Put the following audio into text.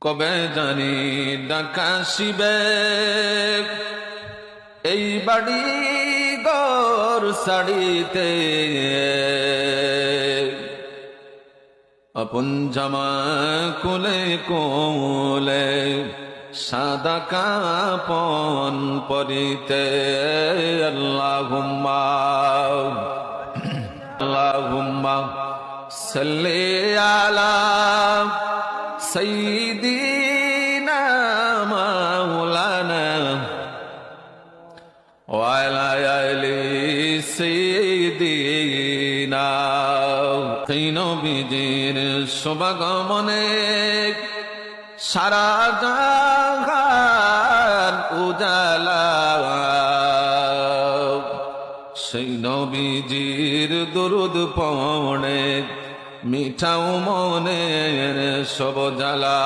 কবে জানি ডাকাশিবে এই বাড়ি ঘর সাড়িতে আপন জামা কোলে কোলে সাদা কাপন পরিতে আল্লাহুম্মা আল্লাহুম্মা সাল্লি আলা সাইয়্যিদিনা মাওলানা ওয়া আলা আলি সাইয়্যিদিনা সেই নবীজির শুভাগমনে সারা জাহান উজালা সেই নবীজির দরুদ পড়ে মিঠাও মনের সব জ্বালা